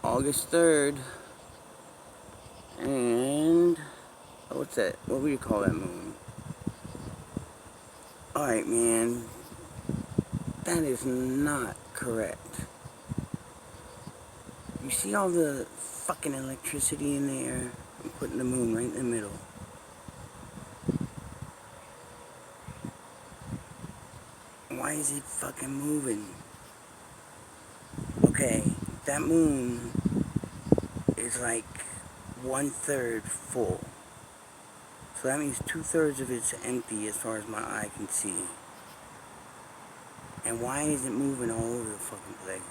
August 3rd, and what's that? What would you call that moon? Alright, man, that is not correct. You see all the fucking electricity in there? I'm putting the moon right in the middle. Why is it fucking moving? Okay, that moon is like 1/3 full. So that means 2/3 of it's empty as far as my eye can see. And why is it moving all over the fucking place?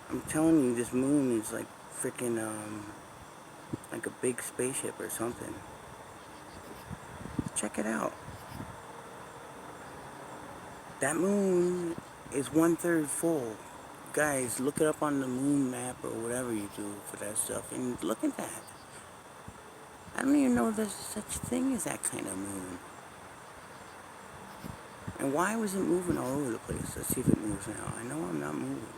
I'm telling you, this moon is like freaking, like a big spaceship or something. Check it out. That moon is 1/3 full. Guys, look it up on the moon map or whatever you do for that stuff, and look at that. I don't even know there's such thing as that kind of moon. And why was it moving all over the place? Let's see if it moves now. I know I'm not moving.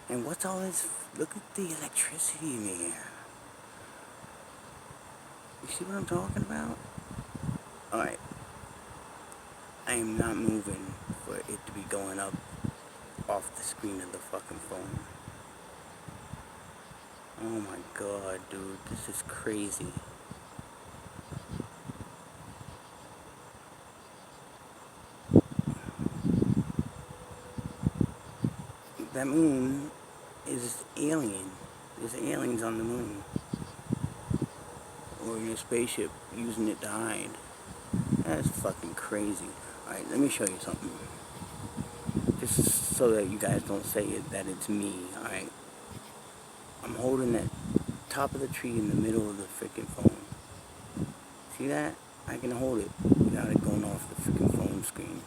And what's all this? Look at the electricity in the air. You see what I'm talking about? Alright. I am not moving for it to be going up off the screen of the fucking phone. Oh my god, dude. This is crazy. That moon is alien. There's aliens on the moon. Or in a spaceship using it to hide. That's fucking crazy. Alright, let me show you something. Just so that you guys don't say that it's me, alright? I'm holding that top of the tree in the middle of the freaking phone. See that? I can hold it without it going off the freaking phone screen.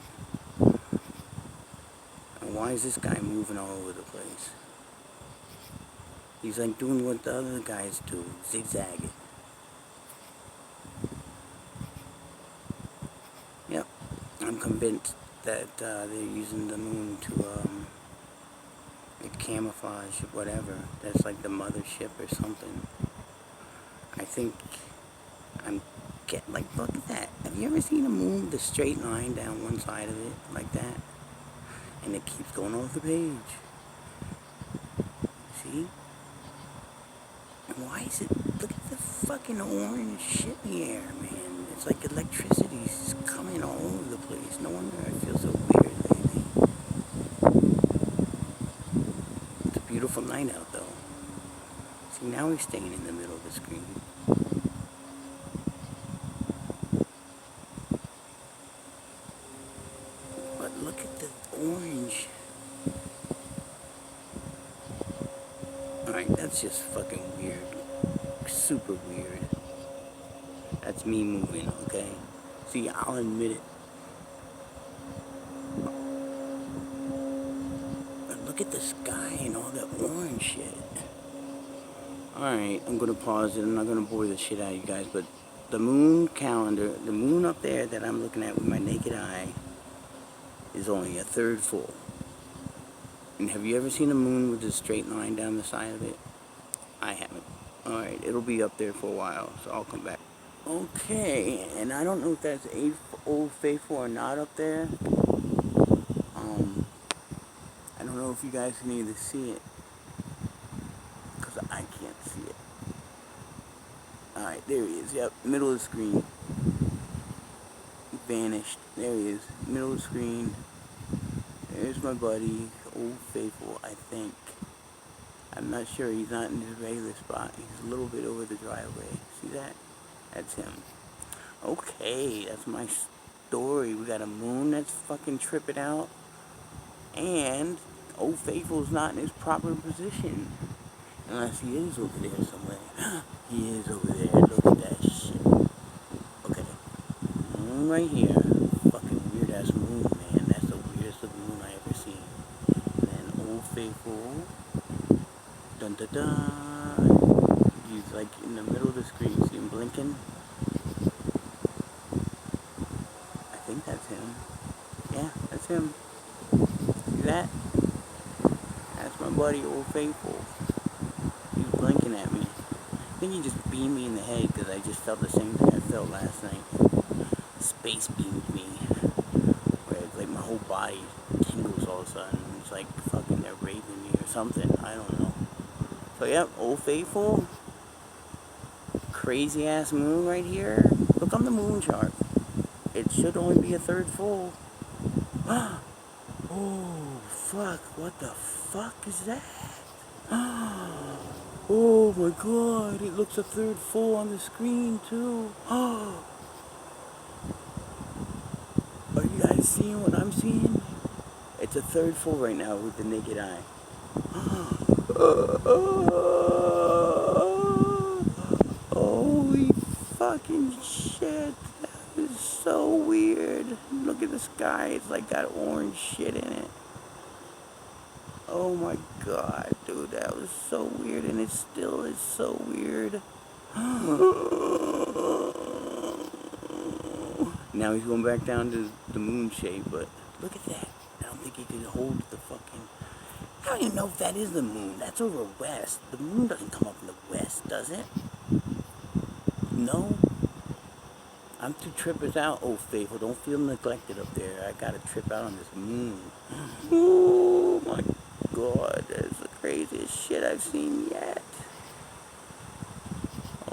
And why is this guy moving all over the place? He's like doing what the other guys do, zigzagging. Yep, I'm convinced that they're using the moon to camouflage whatever. That's like the mothership or something. I think I'm getting, like, look at that. Have you ever seen a moon with a straight line down one side of it like that? And it keeps going off the page. See? And why is it, look at the fucking orange shit in the air, man. It's like electricity's coming all over the place. No wonder I feel so weird lately. It's a beautiful night out though. See, now he's staying in the middle of the screen. But look at the orange. Alright, that's just fucking weird. Super weird. That's me moving, okay? See, I'll admit it. But look at the sky and all that orange shit. Alright, I'm gonna pause it. I'm not gonna bore the shit out of you guys, but the moon calendar, the moon up there that I'm looking at with my naked eye is only 1/3 full. And have you ever seen a moon with a straight line down the side of it? I haven't. Alright, it'll be up there for a while, so I'll come back. Okay, and I don't know if that's Old Faithful or not up there. I don't know if you guys can either see it, because I can't see it. Alright, there he is. Yep, middle of the screen. He vanished. There he is, middle of the screen. There's my buddy, Old Faithful, I think. I'm not sure, he's not in his regular spot. He's a little bit over the driveway. See that? That's him. Okay, that's my story. We got a moon that's fucking tripping out. And Old Faithful's not in his proper position. Unless he is over there somewhere. He is over there. Look at that shit. Okay. Moon right here. Fucking weird ass moon, man. That's the weirdest looking moon I ever seen. And then Old Faithful. Dun dun dun. He's like in the middle of the screen. See him blinking? I think think that's him. Yeah, that's him. See that? That's my buddy, Old Faithful. He's blinking at me. I think he just beamed me in the head because I just felt the same thing I felt last night. Space beamed me. Where it's like my whole body tingles all of a sudden. It's like fucking they're raping me or something. I don't know. So yep, Old Faithful. Crazy ass moon right here. Look on the moon chart. It should only be a third full. Oh, fuck. What the fuck is that? Oh my god. It looks a third full on the screen, too. Are you guys seeing what I'm seeing? It's a third full right now with the naked eye. Holy fucking shit. That is so weird. Look at the sky. It's like got orange shit in it. Oh my god, dude, that was so weird, and it still is so weird. Now he's going back down to the moon shape, but look at that. I don't think he could hold the fucking... I don't even know if that is the moon. That's over west. The moon doesn't come up in the west, does it? No? I'm too trippers out, Old Faithful. Don't feel neglected up there. I gotta trip out on this moon. Oh my god, that's the craziest shit I've seen yet.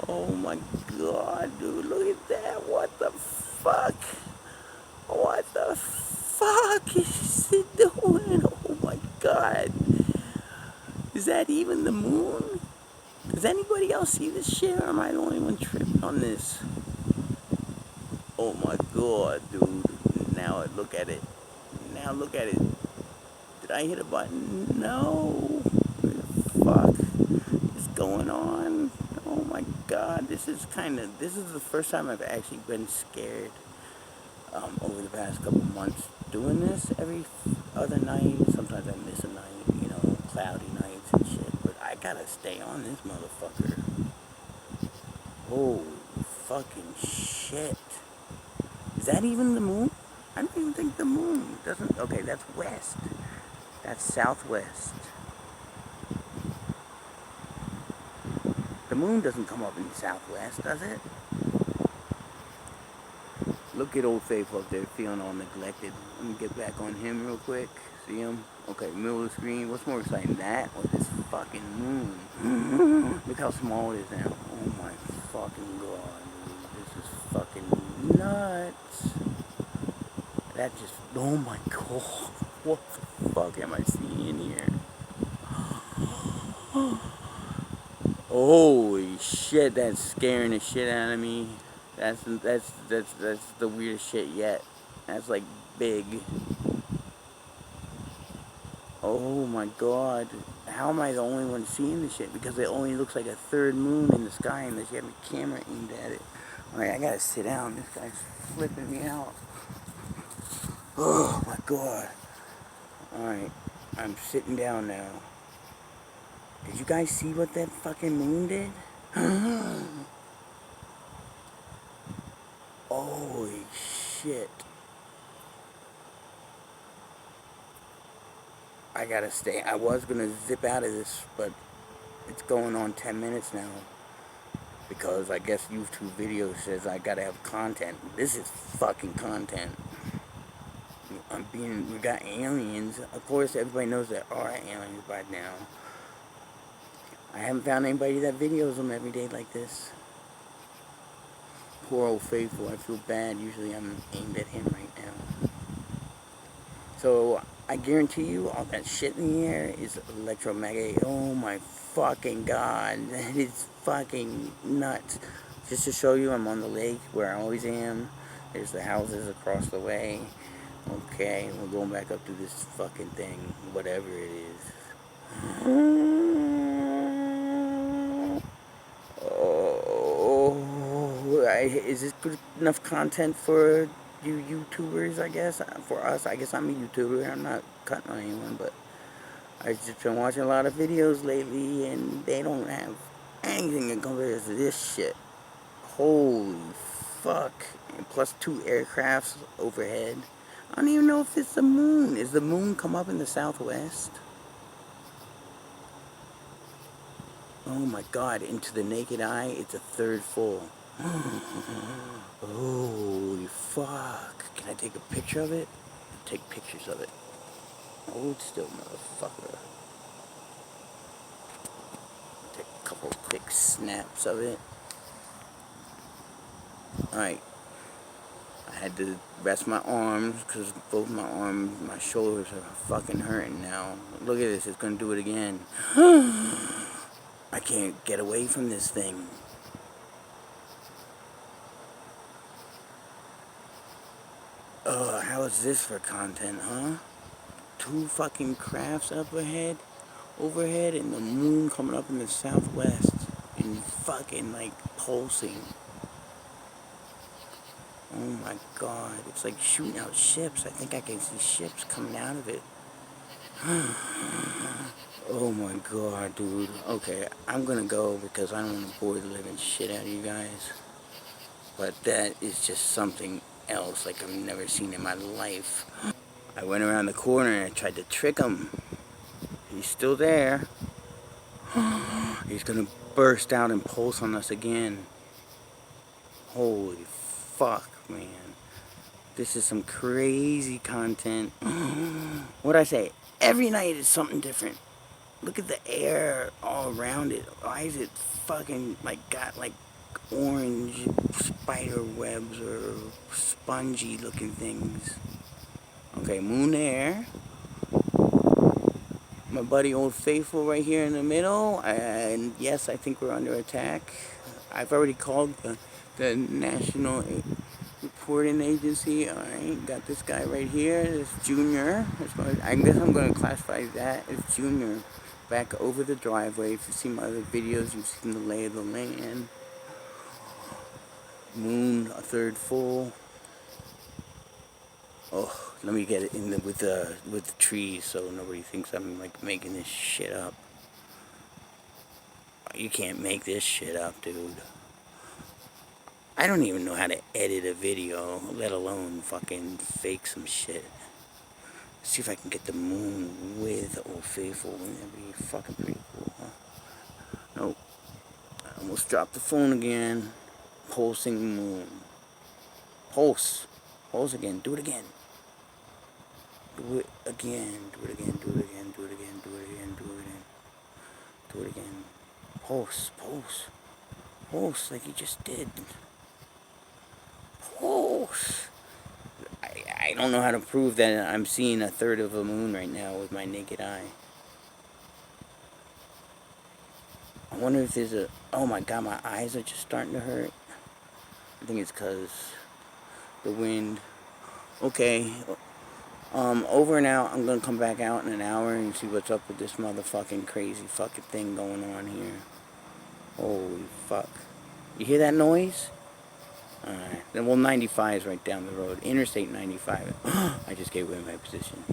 Oh my god, dude, look at that. What the fuck? What the fuck is it doing? Oh my god. Is that even the moon? Does anybody else see this shit, or am I the only one tripping on this? Oh my god, dude. Now look at it. Now look at it. Did I hit a button? No. What the fuck is going on? Oh my god. This is the first time I've actually been scared over the past couple months doing this every other night. Sometimes I miss a night, you know, cloudy nights and shit. But I gotta stay on this motherfucker. Holy fucking shit. Is that even the moon? I don't even think the moon doesn't... Okay, that's west. That's southwest. The moon doesn't come up in the southwest, does it? Look at Old Faithful up there feeling all neglected. Let me get back on him real quick. See him? Okay, middle of the screen. What's more exciting, that or this fucking moon? Look how small it is now. Oh my fucking god, dude. This is fucking nuts. That just, oh my god, what the fuck am I seeing here? Holy shit, that's scaring the shit out of me. That's the weirdest shit yet. That's like big. Oh my god, how am I the only one seeing this shit? Because it only looks like a third moon in the sky unless you have a camera aimed at it. Alright, I gotta sit down, this guy's flipping me out. Oh my god. Alright, I'm sitting down now. Did you guys see what that fucking moon did? Holy shit. I gotta stay. I was gonna zip out of this, but it's going on 10 minutes now. Because I guess YouTube video says I gotta have content. This is fucking content. We got aliens. Of course, everybody knows there are aliens by now. I haven't found anybody that videos them every day like this. Poor Old Faithful. I feel bad. Usually I'm aimed at him right now. So, I guarantee you, all that shit in the air is electromagnetic. Oh my fucking god. That is fucking nuts. Just to show you, I'm on the lake where I always am. There's the houses across the way. Okay, we're going back up to this fucking thing, whatever it is. Oh, is this good enough content for you YouTubers, I guess? For us, I guess I'm a YouTuber. I'm not cutting on anyone, but I've just been watching a lot of videos lately, and they don't have anything in comparison to this shit. Holy fuck? And plus 2 aircrafts overhead. I don't even know if it's the moon. Is the moon come up in the southwest? Oh my god, into the naked eye, it's a third full. Holy fuck. Can I take a picture of it? Take pictures of it. Hold still, motherfucker. Take a couple quick snaps of it. Alright. I had to rest my arms because both my arms, my shoulders are fucking hurting now. Look at this, it's gonna do it again. I can't get away from this thing. How is this for content, huh? 2 fucking crafts up ahead, overhead, and the moon coming up in the southwest and fucking like pulsing. Oh my god, it's like shooting out ships. I think I can see ships coming out of it. Oh my god, dude. Okay, I'm gonna go because I don't want to bore the living shit out of you guys. But that is just something else like I've never seen in my life. I went around the corner and I tried to trick him. He's still there. He's gonna burst out and pulse on us again. Holy fuck, man. This is some crazy content. What'd I say? Every night is something different. Look at the air all around it. Why is it fucking like got like orange spider webs or spongy looking things? Okay, moon air. My buddy Old Faithful right here in the middle. And yes, I think we're under attack. I've already called the National Reporting Agency. Alright, got this guy right here. This Junior. I guess I'm going to classify that as Junior. Back over the driveway. If you've seen my other videos, you've seen the lay of the land. Moon, a third full. Oh, let me get it in with the trees so nobody thinks I'm like making this shit up. You can't make this shit up, dude. I don't even know how to edit a video, let alone fucking fake some shit. Let's see if I can get the moon with Old Faithful. That'd be fucking pretty cool, huh? Nope. I almost dropped the phone again. Pulsing moon. Pulse. Pulse again. Do it again. Do it again. Do it again. Do it again. Do it again. Do it again. Do it again. Do it again. Pulse. Pulse. Pulse like you just did. Pulse. I don't know how to prove that I'm seeing a third of a moon right now with my naked eye. I wonder if there's a... Oh my god, my eyes are just starting to hurt. I think it's because the wind. Okay. Over and out. I'm going to come back out in an hour and see what's up with this motherfucking crazy fucking thing going on here. Holy fuck. You hear that noise? Alright. Well, 95 is right down the road. Interstate 95. I just gave away my position.